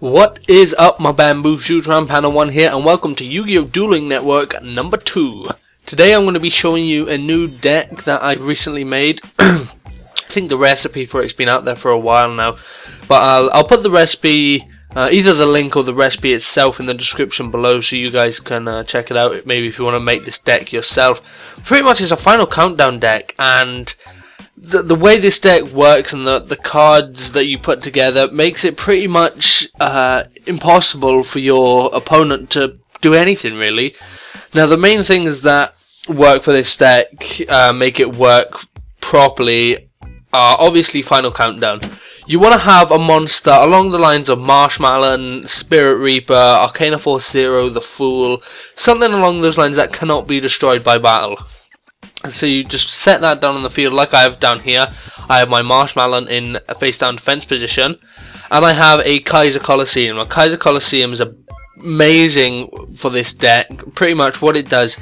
What is up, my bamboo shoots? Panda 1 here, and welcome to Yu-Gi-Oh! Dueling Network number 2. Today I'm going to be showing you a new deck that I've recently made. I think the recipe for it's been out there for a while now, but I'll put the recipe, either the link or the recipe itself in the description below so you guys can check it out, maybe if you want to make this deck yourself. Pretty much it's a final countdown deck, and the way this deck works and the cards that you put together makes it pretty much impossible for your opponent to do anything really. Now the main things that work for this deck, make it work properly, are obviously final countdown. You want to have a monster along the lines of Marshmallon, Spirit Reaper, Arcana 4-0, the Fool, something along those lines that cannot be destroyed by battle. So you just set that down on the field like I have down here. I have my Marshmallon in a face down defense position, and I have a Kaiser Colosseum. A Kaiser Colosseum is amazing for this deck. Pretty much what it does,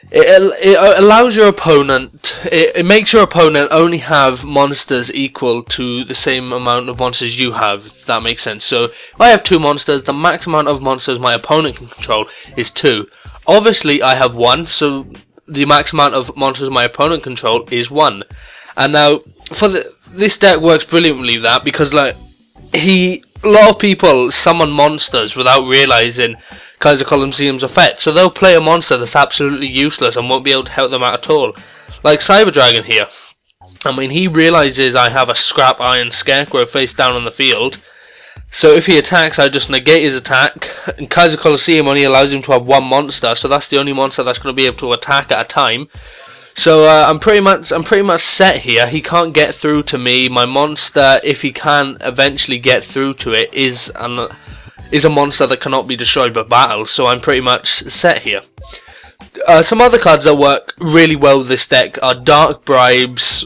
it allows your opponent, it makes your opponent only have monsters equal to the same amount of monsters you have, if that makes sense. So if I have 2 monsters, the max amount of monsters my opponent can control is 2. Obviously I have 1, so the max amount of monsters my opponent control is 1. And now for this deck works brilliantly with that, because like a lot of people summon monsters without realizing Kaiser Colosseum's effect, so they'll play a monster that's absolutely useless and won't be able to help them out at all. Like Cyber Dragon here, I mean, he realizes I have a Scrap Iron Scarecrow face down on the field, so if he attacks, I just negate his attack, and Kaiser Colosseum only allows him to have 1 monster, so that's the only monster that's going to be able to attack at a time. So I'm pretty much set here. He can't get through to me. My monster, if he can eventually get through to it, is a monster that cannot be destroyed by battle, so I'm pretty much set here. Some other cards that work really well with this deck are Dark Bribes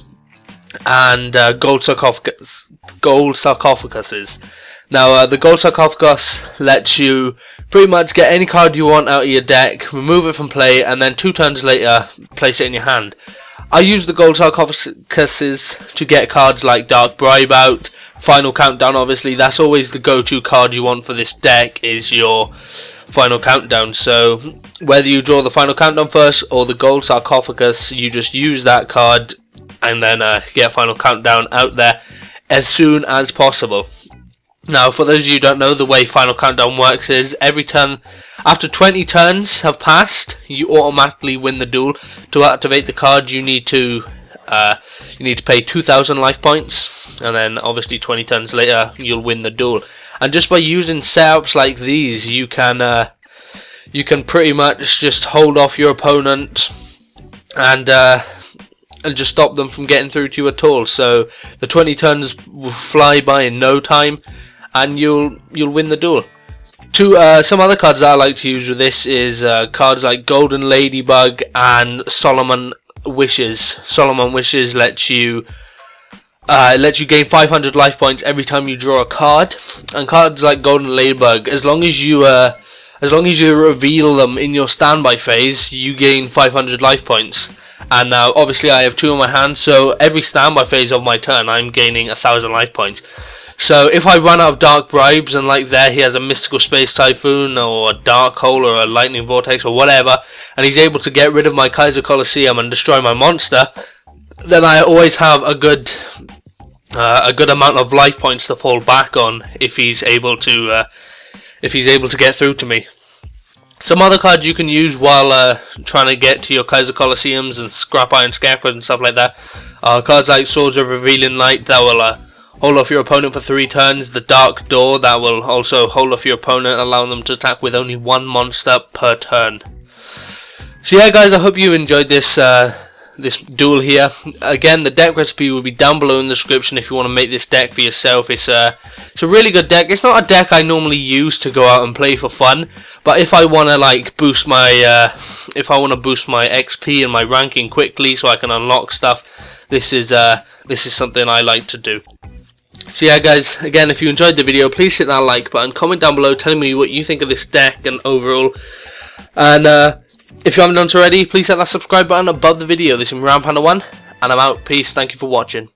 and Gold Sarcophaguses. Now, the Gold Sarcophagus lets you pretty much get any card you want out of your deck, remove it from play, and then 2 turns later, place it in your hand. I use the Gold Sarcophaguses to get cards like Dark Bribe out, Final Countdown obviously, that's always the go-to card you want for this deck, is your Final Countdown. So, whether you draw the Final Countdown first, or the Gold Sarcophagus, you just use that card, and then get Final Countdown out there as soon as possible. Now, for those of you who don't know, the way Final Countdown works is every turn, after 20 turns have passed, you automatically win the duel. To activate the card, you need to pay 2,000 life points, and then obviously 20 turns later, you'll win the duel. And just by using setups like these, you can pretty much just hold off your opponent and just stop them from getting through to you at all. So the 20 turns will fly by in no time, and you'll win the duel. Some other cards that I like to use with this is cards like Golden Ladybug and Solomon Wishes. Solomon Wishes lets you gain 500 life points every time you draw a card, and cards like Golden Ladybug, as long as you reveal them in your standby phase, you gain 500 life points. And now obviously I have 2 in my hand, so every standby phase of my turn I'm gaining 1,000 life points. So if I run out of Dark Bribes, and like there he has a Mystical Space Typhoon or a Dark Hole or a Lightning Vortex or whatever, and he's able to get rid of my Kaiser Colosseum and destroy my monster, then I always have a good amount of life points to fall back on if he's able to get through to me. Some other cards you can use while trying to get to your Kaiser Colosseums and Scrap Iron Scarecrows and stuff like that are cards like Swords of Revealing Light that will hold off your opponent for 3 turns, the Dark Door that will also hold off your opponent, allowing them to attack with only 1 monster per turn. So yeah guys, I hope you enjoyed this duel here. Again, the deck recipe will be down below in the description if you want to make this deck for yourself. It's a really good deck. It's not a deck I normally use to go out and play for fun, but if I want to like boost my XP and my ranking quickly so I can unlock stuff, this is something I like to do. So yeah guys, again, if you enjoyed the video, please hit that like button, comment down below telling me what you think of this deck and overall, and if you haven't done so already, please hit that subscribe button above the video. This is Panda 1, and I'm out. Peace, thank you for watching.